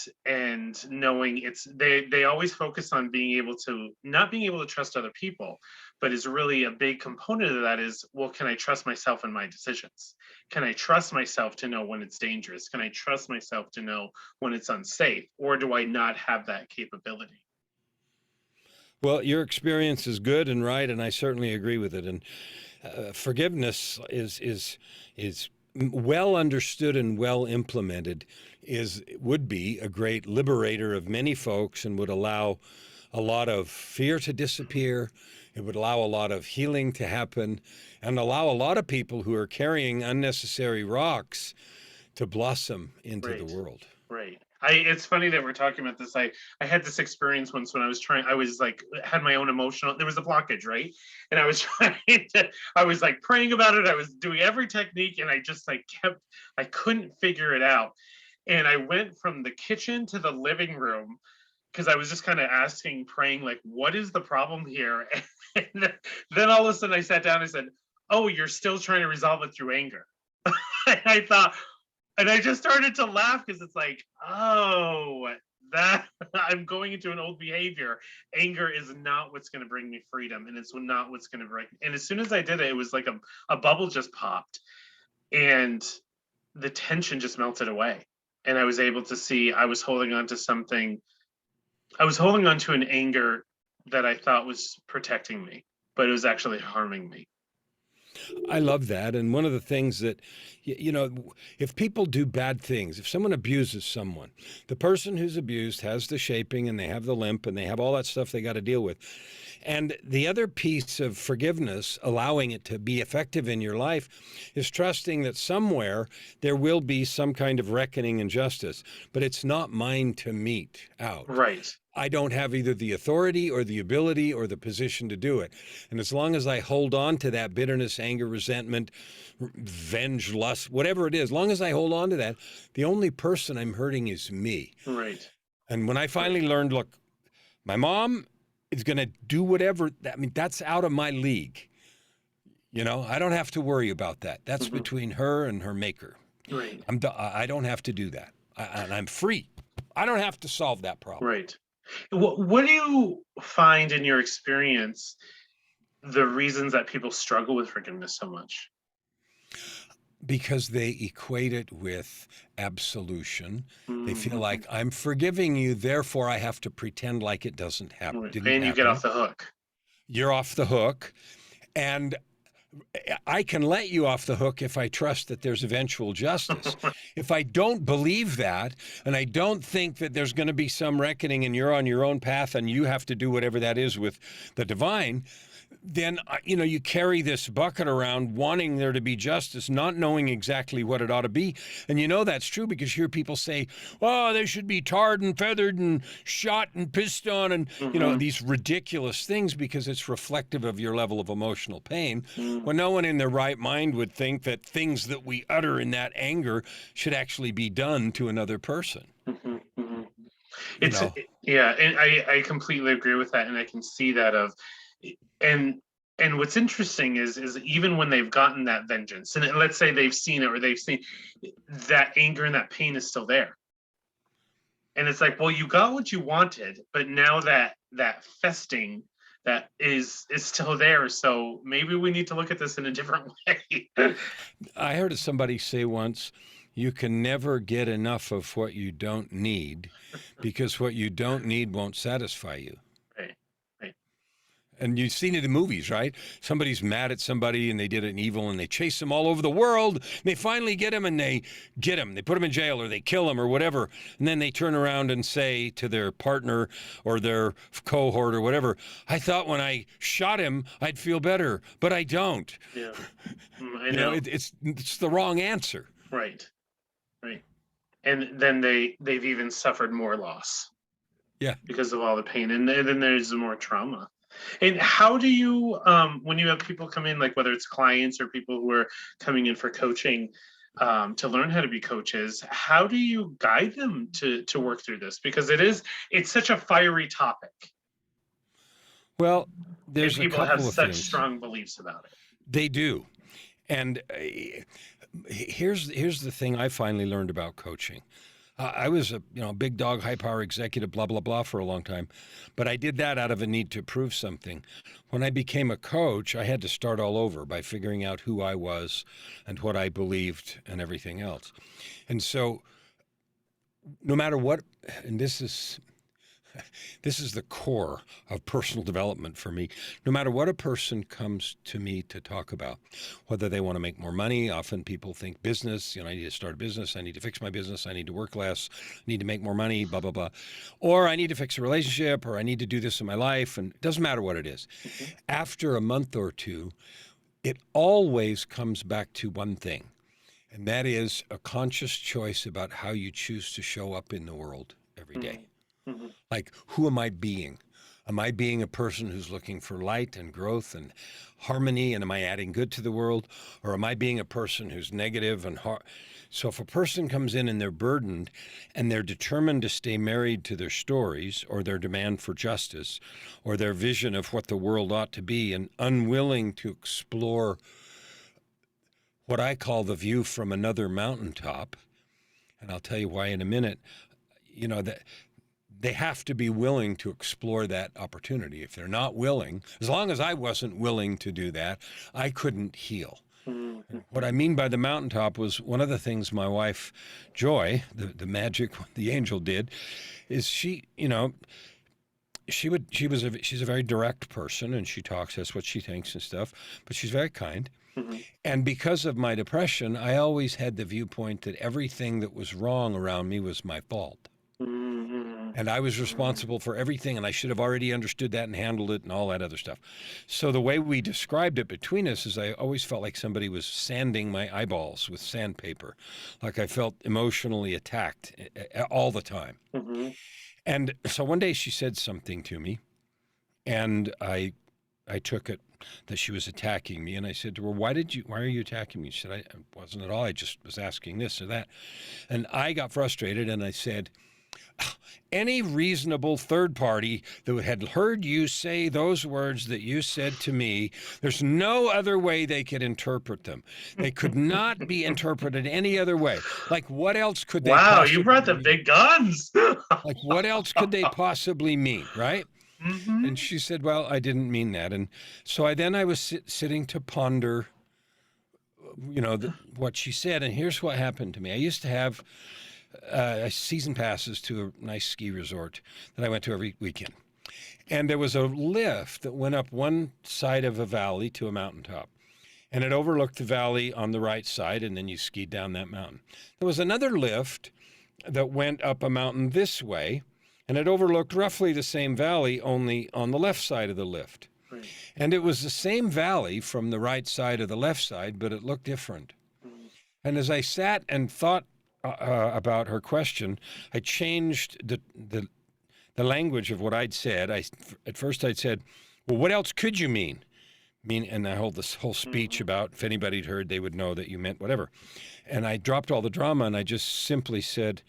Speaker 1: knowing they always focus on being able to not being able to trust other people, but is really a big component of that is, well, can I trust myself in my decisions? Can I trust myself to know when it's dangerous? Can I trust myself to know when it's unsafe, or do I not have that capability?
Speaker 2: Well, your experience is good and right, and I certainly agree with it. And forgiveness is well understood and well implemented is would be a great liberator of many folks and would allow a lot of fear to disappear. It would allow a lot of healing to happen and allow a lot of people who are carrying unnecessary rocks to blossom into the
Speaker 1: Right.
Speaker 2: world.
Speaker 1: Right. It's funny that we're talking about this. I had this experience once when I was like had my own emotional, there was a blockage, right? And I was I was like praying about it. I was doing every technique and I just like I couldn't figure it out. And I went from the kitchen to the living room because I was just kind of asking, praying, like, what is the problem here? And then all of a sudden I sat down and I said, oh, you're still trying to resolve it through anger. And I thought, and I just started to laugh because it's like, oh, that I'm going into an old behavior. Anger is not what's going to bring me freedom, and it's not what's going to bring. And as soon as I did it, it was like a bubble just popped, and the tension just melted away. And I was able to see I was holding on to something. I was holding on to an anger that I thought was protecting me, but it was actually harming me.
Speaker 2: I love that. And one of the things that, if people do bad things, if someone abuses someone, the person who's abused has the shaping and they have the limp and they have all that stuff they got to deal with. And the other piece of forgiveness, allowing it to be effective in your life, is trusting that somewhere there will be some kind of reckoning and justice, but it's not mine to mete out.
Speaker 1: Right.
Speaker 2: I don't have either the authority or the ability or the position to do it. And as long as I hold on to that bitterness, anger, resentment, venge, lust, whatever it is, as long as I hold on to that, the only person I'm hurting is me.
Speaker 1: Right.
Speaker 2: And when I
Speaker 1: Right.
Speaker 2: finally learned, look, my mom is going to do whatever, that's out of my league. I don't have to worry about that. That's
Speaker 1: Hmm.
Speaker 2: between her and her maker.
Speaker 1: Right.
Speaker 2: I don't have to do that. And I'm free. I don't have to solve that problem.
Speaker 1: Right. What do you find in your experience the reasons that people struggle with forgiveness so much?
Speaker 2: Because they equate it with absolution. They feel
Speaker 1: Mm-hmm.
Speaker 2: like I'm forgiving you, therefore I have to pretend like it
Speaker 1: Right.
Speaker 2: didn't
Speaker 1: And you get off
Speaker 2: happen.
Speaker 1: the hook.
Speaker 2: You're off the hook, and I can let you off the hook if I trust that there's eventual justice. If I don't believe that, and I don't think that there's going to be some reckoning and you're on your own path and you have to do whatever that is with the divine, then you carry this bucket around wanting there to be justice, not knowing exactly what it ought to be. And that's true because you hear people say, oh, they should be tarred and feathered and shot and pissed on and
Speaker 1: Hmm.
Speaker 2: these ridiculous things because it's reflective of your level of emotional pain,
Speaker 1: Hmm.
Speaker 2: when no one in their right mind would think that things that we utter in that anger should actually be done to another person.
Speaker 1: Hmm. Hmm.
Speaker 2: you
Speaker 1: It's
Speaker 2: know
Speaker 1: yeah, and I completely agree with that, and I can see that of and and what's interesting is even when they've gotten that vengeance, and let's say they've seen it or they've seen that anger and that pain is still there. And it's like, well, you got what you wanted, but now that festing that is still there. So maybe we need to look at this in a different way.
Speaker 2: I heard somebody say once, you can never get enough of what you don't need because what you don't need won't satisfy you.
Speaker 1: Right. Right.
Speaker 2: And you've seen it in movies, right? Somebody's mad at somebody and they did an evil and they chase them all over the world. And they finally get him and they get him. They put him in jail or they kill him or whatever. And then they turn around and say to their partner or their cohort or whatever, I thought when I shot him, I'd feel better, but I don't.
Speaker 1: Yeah. I
Speaker 2: You know,
Speaker 1: know.
Speaker 2: it's the wrong answer.
Speaker 1: Right. Right. And then they've even suffered more loss
Speaker 2: Yeah.
Speaker 1: because of all the pain, and then there's more trauma. And how do you, when you have people come in, like whether it's clients or people who are coming in for coaching, to learn how to be coaches, how do you guide them to work through this? Because it's such a fiery topic,
Speaker 2: Well,
Speaker 1: and
Speaker 2: there's a
Speaker 1: people have
Speaker 2: couple of
Speaker 1: such
Speaker 2: things.
Speaker 1: strong beliefs about it.
Speaker 2: They do. And here's the thing I finally learned about coaching. I was a big dog, high power executive, blah blah blah for a long time, but I did that out of a need to prove something. When I became a coach, I had to start all over by figuring out who I was and what I believed and everything else. And so, no matter what, and this is the core of personal development for me. No matter what a person comes to me to talk about, whether they want to make more money, often people think business, I need to start a business, I need to fix my business, I need to work less, I need to make more money, blah, blah, blah. Or I need to fix a relationship, or I need to do this in my life, and it doesn't matter what it is.
Speaker 1: Mhm.
Speaker 2: After a month or two, it always comes back to one thing, and that is a conscious choice about how you choose to show up in the world every day.
Speaker 1: Mhm.
Speaker 2: Like, who am I being? Am I being a person who's looking for light and growth and harmony? And am I adding good to the world? Or am I being a person who's negative and hard? So if a person comes in and they're burdened and they're determined to stay married to their stories or their demand for justice or their vision of what the world ought to be and unwilling to explore what I call the view from another mountaintop, and I'll tell you why in a minute, that they have to be willing to explore that opportunity. If they're not willing, as long as I wasn't willing to do that, I couldn't heal. And what I mean by the mountaintop was one of the things my wife, Joy, the magic, the angel did, is she's a very direct person and she talks, that's what she thinks and stuff, but she's very kind.
Speaker 1: Mhm.
Speaker 2: And because of my depression, I always had the viewpoint that everything that was wrong around me was my fault.
Speaker 1: Mhm.
Speaker 2: And I was responsible for everything, and I should have already understood that and handled it and all that other stuff. So the way we described it between us is I always felt like somebody was sanding my eyeballs with sandpaper, like I felt emotionally attacked all the time.
Speaker 1: Mhm.
Speaker 2: And so one day she said something to me, and I took it that she was attacking me, and I said to her, why are you attacking me? She said, I wasn't at all, I just was asking this or that. And I got frustrated, and I said, any reasonable third party that had heard you say those words that you said to me, there's no other way they could interpret them. They could not be interpreted any other way. Like, what else could they
Speaker 1: Wow, you
Speaker 2: possibly
Speaker 1: brought the
Speaker 2: mean?
Speaker 1: big guns.
Speaker 2: Like, what else could they possibly mean, right? And
Speaker 1: Mhm.
Speaker 2: she said, well, I didn't mean that. And so I was sitting to ponder, what she said. And here's what happened to me. I used to have season passes to a nice ski resort that I went to every weekend. And there was a lift that went up one side of a valley to a mountaintop. And it overlooked the valley on the right side, and then you skied down that mountain. There was another lift that went up a mountain this way, and it overlooked roughly the same valley, only on the left side of the lift.
Speaker 1: Right.
Speaker 2: And it was the same valley from the right side of the left side, but it looked different.
Speaker 1: Mhm.
Speaker 2: And as I sat and thought about her question, I changed the language of what I'd said. At first I'd said, "Well, what else could you mean?" And I hold this whole speech
Speaker 1: Mhm.
Speaker 2: about if anybody'd heard, they would know that you meant whatever. And I dropped all the drama and I just simply said,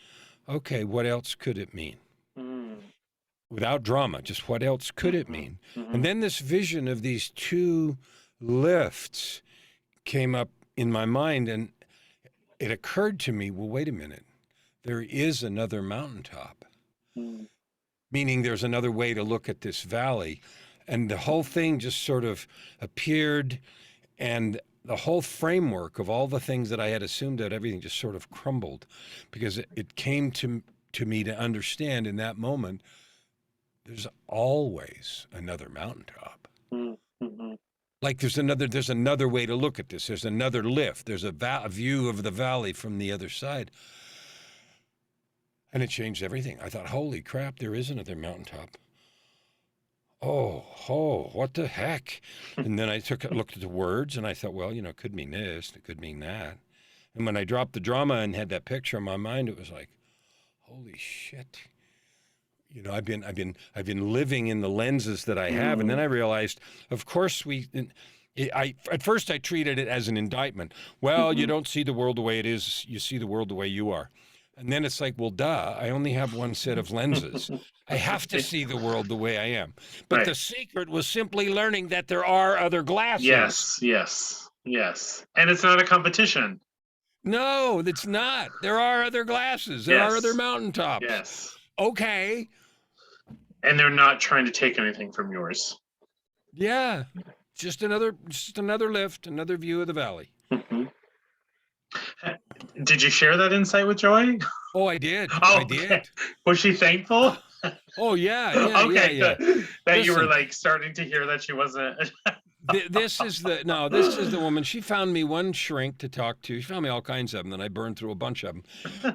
Speaker 2: "Okay, what else could it mean?"
Speaker 1: Mhm.
Speaker 2: Without drama, just what else could it
Speaker 1: Mhm.
Speaker 2: mean? And
Speaker 1: Mhm.
Speaker 2: then this vision of these two lifts came up in my mind, and it occurred to me, well, wait a minute. There is another mountaintop.
Speaker 1: Mm.
Speaker 2: meaning there's another way to look at this valley. And the whole thing just sort of appeared, and the whole framework of all the things that I had assumed that everything just sort of crumbled, because it came to me to understand in that moment there's always another mountaintop.
Speaker 1: Mm. Mhm.
Speaker 2: Like there's another way to look at this. There's another lift. There's a view of the valley from the other side. And it changed everything. I thought, holy crap, there is another mountaintop. Oh, what the heck? And then I looked at the words and I thought, well, it could mean this, it could mean that. And when I dropped the drama and had that picture in my mind, it was like, holy shit. I've been living in the lenses that I have. And then I realized, of course, at first I treated it as an indictment. Well, you don't see the world the way it is. You see the world the way you are. And then it's like, well, duh, I only have one set of lenses. I have to see the world the way I am. But
Speaker 1: Right.
Speaker 2: the secret was simply learning that there are other glasses.
Speaker 1: Yes. And it's not a competition.
Speaker 2: No, it's not. There are other glasses. There are other mountaintops.
Speaker 1: Yes.
Speaker 2: Okay.
Speaker 1: And they're not trying to take anything from yours.
Speaker 2: Yeah. Just another lift, another view of the valley.
Speaker 1: Mhm. Did you share that insight with Joy?
Speaker 2: Oh, I did.
Speaker 1: Oh,
Speaker 2: I did.
Speaker 1: Was she thankful?
Speaker 2: Oh, yeah.
Speaker 1: Okay,
Speaker 2: Yeah.
Speaker 1: that you were
Speaker 2: Listen.
Speaker 1: like starting to hear that she wasn't.
Speaker 2: This is the woman. She found me one shrink to talk to. She found me all kinds of them, and I burned through a bunch of them.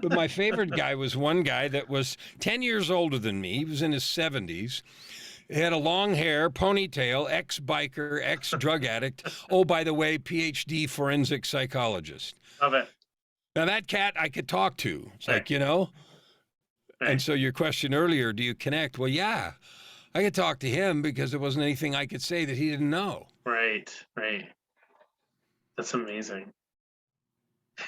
Speaker 2: But my favorite guy was one guy that was 10 years older than me. He was in his 70s. He had a long hair, ponytail, ex-biker, ex-drug addict. Oh, by the way, PhD forensic psychologist.
Speaker 1: Love it.
Speaker 2: Now, that cat I could talk to. It's like,
Speaker 1: Right.
Speaker 2: And so your question earlier, do you connect? Well, yeah, I could talk to him because there wasn't anything I could say that he didn't know.
Speaker 1: Right. That's amazing.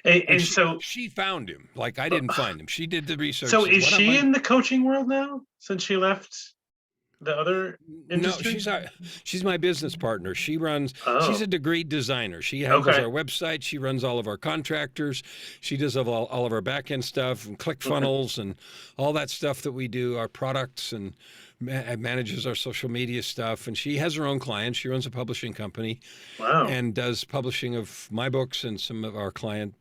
Speaker 2: And
Speaker 1: And so,
Speaker 2: she found him. Like, I didn't find him. She did the research.
Speaker 1: so
Speaker 2: said,
Speaker 1: is
Speaker 2: "What am
Speaker 1: she
Speaker 2: I-"
Speaker 1: in the coaching world now since she left the other
Speaker 2: No,
Speaker 1: industry?
Speaker 2: she's my business partner. She's
Speaker 1: Oh,
Speaker 2: a degree designer. She handles
Speaker 1: okay.
Speaker 2: our website. She runs all of our contractors. She does all of our back end stuff and ClickFunnels and all that stuff that we do, our products, and manages our social media stuff. And she has her own clients. She runs a publishing company
Speaker 1: Wow.
Speaker 2: and does publishing of my books and some of our client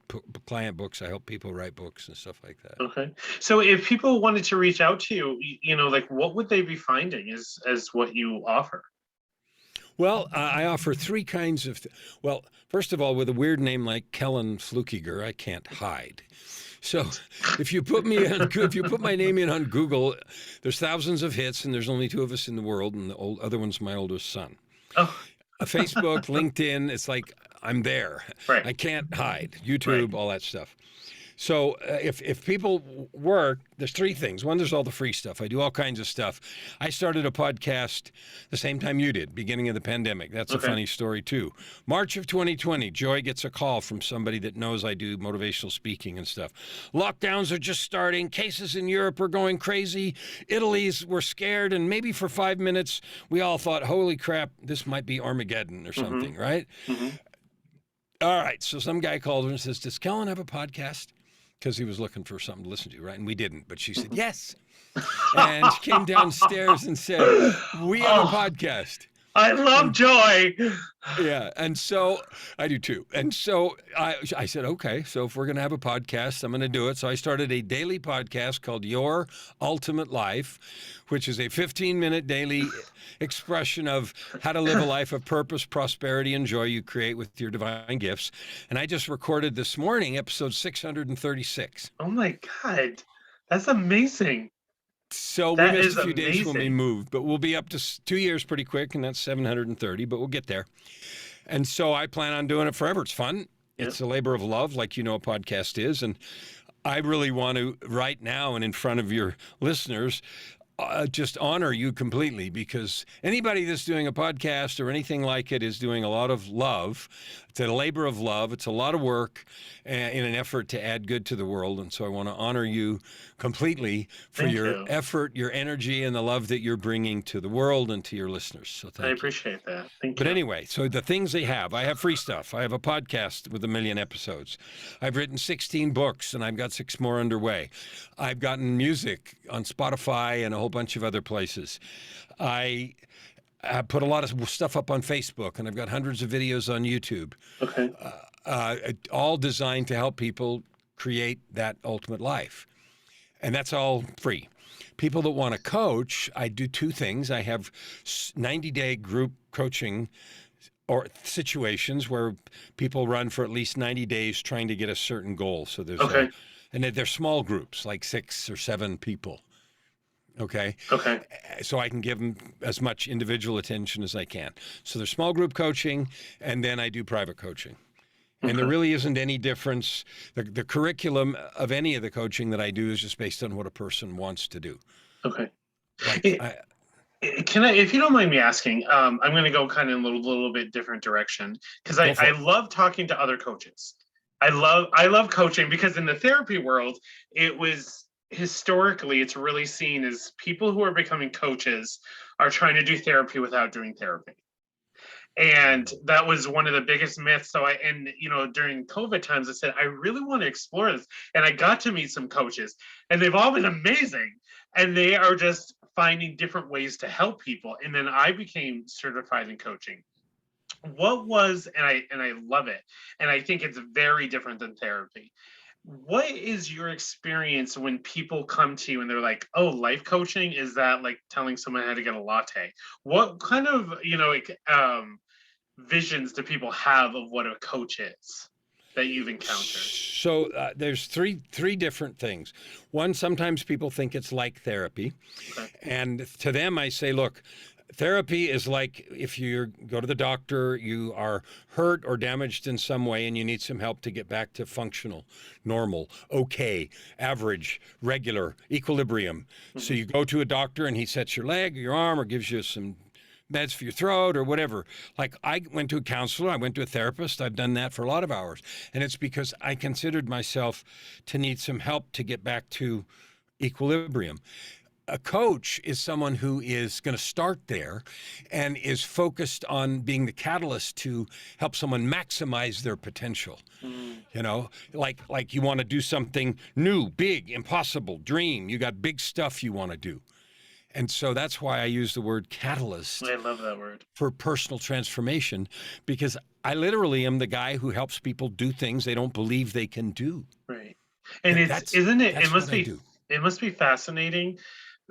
Speaker 2: books. I help people write books and stuff like that.
Speaker 1: Okay. So if people wanted to reach out to you, like what would they be finding as what you offer?
Speaker 2: Well, I offer three kinds of. Well, first of all, with a weird name like Kellan Fluckiger, I can't hide. So, if you put my name in on Google, there's thousands of hits, and there's only two of us in the world, and the other one's my oldest son.
Speaker 1: Oh,
Speaker 2: Facebook, LinkedIn, it's like I'm there.
Speaker 1: right.
Speaker 2: I can't hide. YouTube, all that stuff. So if people work, there's three things. One, there's all the free stuff. I do all kinds of stuff. I started a podcast the same time you did, beginning of the pandemic. That's a funny story, too. March of 2020, Joy gets a call from somebody that knows I do motivational speaking and stuff. Lockdowns are just starting. Cases in Europe are going crazy. We're scared. And maybe for 5 minutes, we all thought, holy crap, this might be Armageddon or something, right?
Speaker 1: Mm-hmm.
Speaker 2: All right. So some guy called her and says, does Kellen have a podcast? Because he was looking for something to listen to, right? And we didn't. But she said, yes. And she came downstairs and said, we have a podcast.
Speaker 1: I love Joy.
Speaker 2: Yeah. And so I do too. And so I said, okay, so if we're going to have a podcast, I'm going to do it. So I started a daily podcast called Your Ultimate Life, which is a 15-minute daily expression of how to live a life of purpose, prosperity, and joy you create with your divine gifts. And I just recorded this morning, episode 636.
Speaker 1: Oh my God. That's amazing.
Speaker 2: So
Speaker 1: That
Speaker 2: we missed
Speaker 1: is
Speaker 2: a few days when we
Speaker 1: amazing.
Speaker 2: moved, but we'll be up to 2 years pretty quick, and that's 730, but we'll get there. And so I plan on doing it forever. It's fun. It's a labor of love, like a podcast is. And I really want to, right now and in front of your listeners, just honor you completely, because anybody that's doing a podcast or anything like it is doing a lot of love. It's a labor of love. It's a lot of work in an effort to add good to the world. And so I want to honor you completely for
Speaker 1: Thank
Speaker 2: your
Speaker 1: you.
Speaker 2: effort, your energy, and the love that you're bringing to the world and to your listeners. So
Speaker 1: I
Speaker 2: thank you.
Speaker 1: appreciate that. Thank
Speaker 2: But
Speaker 1: you.
Speaker 2: anyway, so the things they have, I have free stuff. I have a podcast with 1 million episodes. I've written 16 books, and I've got 6 more underway. I've gotten music on Spotify and a whole bunch of other places. I put a lot of stuff up on Facebook, and I've got hundreds of videos on YouTube,
Speaker 1: Okay.
Speaker 2: all designed to help people create that ultimate life. And that's all free. People that want to coach, I do 2 things. I have 90-day group coaching or situations where people run for at least 90 days trying to get a certain goal. So
Speaker 1: Okay.
Speaker 2: and they're small groups, like 6 or 7 people. Okay.
Speaker 1: Okay.
Speaker 2: So I can give them as much individual attention as I can. So there's small group coaching, and then I do private coaching. And there
Speaker 1: Okay.
Speaker 2: really isn't any difference. The curriculum of any of the coaching that I do is just based on what a person wants to do.
Speaker 1: Okay.
Speaker 2: Like,
Speaker 1: Eh, Can I, if you don't mind me asking, I'm going to go kind of a little bit different direction because
Speaker 2: go
Speaker 1: I
Speaker 2: for it.
Speaker 1: love talking to other coaches. I love coaching because in the therapy world, it was historically it's really seen as people who are becoming coaches are trying to do therapy without doing therapy. And that was one of the biggest myths. So during COVID times, I said, I really want to explore this. And I got to meet some coaches, and they've all been amazing. And they are just finding different ways to help people. And then I became certified in coaching. What was, and I love it. And I think it's very different than therapy. What is your experience when people come to you and they're like, "Oh, life coaching, is that like telling someone how to get a latte?" What kind of, visions do people have of what a coach is that you've encountered?
Speaker 2: So there's three different things. One, sometimes people think it's like therapy,
Speaker 1: Okay.
Speaker 2: and to them I say, look, therapy is like if you go to the doctor, you are hurt or damaged in some way, and you need some help to get back to functional, normal, okay, average, regular, equilibrium. So
Speaker 1: Hmm.
Speaker 2: you go to a doctor, and he sets your leg, your arm, or gives you some meds for your throat or whatever. Like I went to a counselor, I went to a therapist. I've done that for a lot of hours. And it's because I considered myself to need some help to get back to equilibrium. A coach is someone who is going to start there and is focused on being the catalyst to help someone maximize their potential.
Speaker 1: Mm,
Speaker 2: You know, like you want to do something new, big, impossible, dream. You got big stuff you want to do. And so that's why I use the word catalyst
Speaker 1: I love that word.
Speaker 2: for personal transformation, because I literally am the guy who helps people do things they don't believe they can do.
Speaker 1: Right. And it's
Speaker 2: That's
Speaker 1: isn't it
Speaker 2: that's what I do.
Speaker 1: it must be fascinating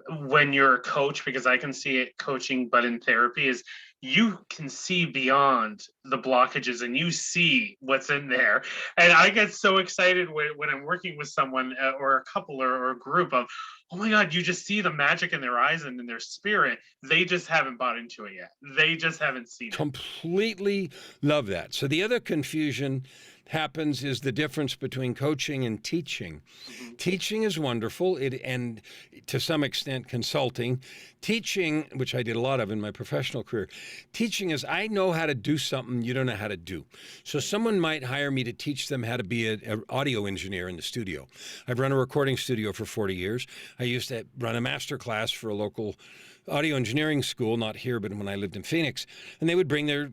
Speaker 1: when you're a coach, because I can see it coaching, but in therapy is you can see beyond the blockages and you see what's in there. And I get so excited when I'm working with someone or a couple or a group of, oh my God, you just see the magic in their eyes and in their spirit. They just haven't bought into it yet. They just haven't seen it.
Speaker 2: Completely love that. So the other confusion happens is the difference between coaching and teaching.
Speaker 1: Hmm.
Speaker 2: Teaching is wonderful, and to some extent consulting. Teaching, which I did a lot of in my professional career, teaching is I know how to do something you don't know how to do. So someone might hire me to teach them how to be an audio engineer in the studio. I've run a recording studio for 40 years. I used to run a master class for a local audio engineering school, not here, but when I lived in Phoenix. And they would bring their,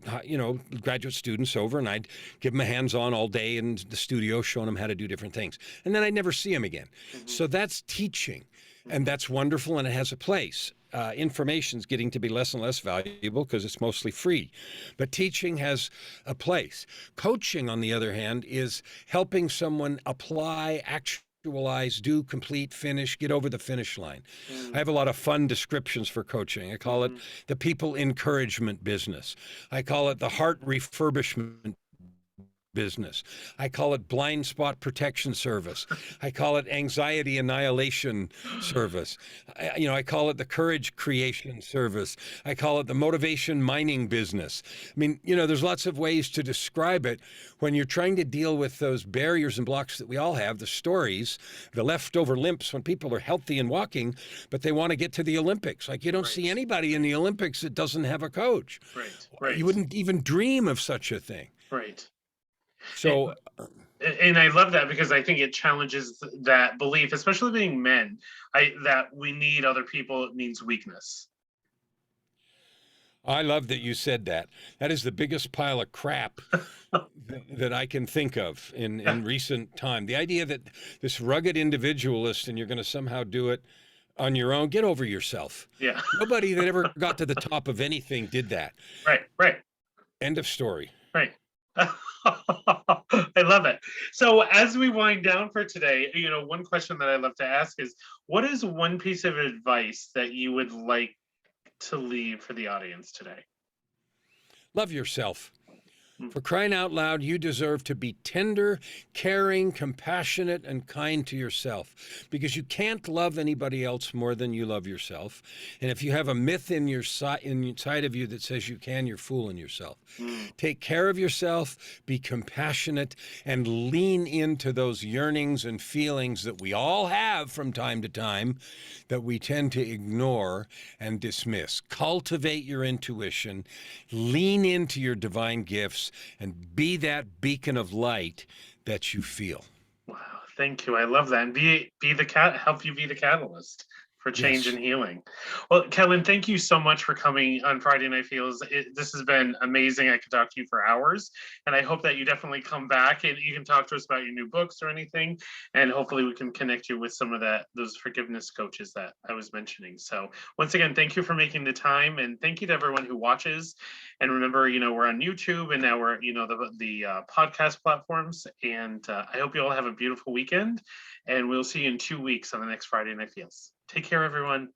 Speaker 2: graduate students over, and I'd give them a hands-on all day in the studio, showing them how to do different things. And then I'd never see them again.
Speaker 1: Hmm.
Speaker 2: So that's teaching, and
Speaker 1: Hmm.
Speaker 2: that's wonderful, and it has a place. Information's getting to be less and less valuable because it's mostly free. But teaching has a place. Coaching, on the other hand, is helping someone apply, actualize, do, complete, finish, get over the finish line. I have a lot of fun descriptions for coaching. I call it
Speaker 1: Hmm.
Speaker 2: the people encouragement business. I call it the heart refurbishment business. I call it blind spot protection service. I call it anxiety annihilation service. I call it the courage creation service. I call it the motivation mining business. I mean, there's lots of ways to describe it when you're trying to deal with those barriers and blocks that we all have, the stories, the leftover limps when people are healthy and walking, but they want to get to the Olympics. Like, you don't see
Speaker 1: Right.
Speaker 2: anybody in the Olympics that doesn't have a coach.
Speaker 1: Right.
Speaker 2: You
Speaker 1: Right.
Speaker 2: wouldn't even dream of such a thing.
Speaker 1: Right. And,
Speaker 2: So
Speaker 1: and I love that because I think it challenges that belief, especially being men. That we need other people, it means weakness.
Speaker 2: I love that you said that. That is the biggest pile of crap that I can think of in recent time. The idea that this rugged individualist and you're going to somehow do it on your own, get over yourself.
Speaker 1: Yeah.
Speaker 2: Nobody that ever got to the top of anything did that.
Speaker 1: Right. Right.
Speaker 2: End of story.
Speaker 1: Right. I love it. So as we wind down for today, one question that I love to ask is, what is one piece of advice that you would like to leave for the audience today?
Speaker 2: Love yourself.
Speaker 1: Mm.
Speaker 2: For crying out loud, you deserve to be tender, caring, compassionate, and kind to yourself because you can't love anybody else more than you love yourself. And if you have a myth inside of you that says you can, you're fooling yourself.
Speaker 1: Mm.
Speaker 2: Take care of yourself, be compassionate, and lean into those yearnings and feelings that we all have from time to time that we tend to ignore and dismiss. Cultivate your intuition, lean into your divine gifts, and be that beacon of light that you feel.
Speaker 1: Wow, thank you. I love that. And be the cat help you be the catalyst for change
Speaker 2: Yes.
Speaker 1: and healing. Well, Kellen, thank you so much for coming on Friday Night Feels. This has been amazing. I could talk to you for hours, and I hope that you definitely come back and you can talk to us about your new books or anything, and hopefully we can connect you with some of those forgiveness coaches that I was mentioning. So once again, thank you for making the time, and thank you to everyone who watches. And remember, we're on YouTube and now we're the podcast platforms. And I hope you all have a beautiful weekend, and we'll see you in 2 weeks on the next Friday Night Feels. Take care, everyone.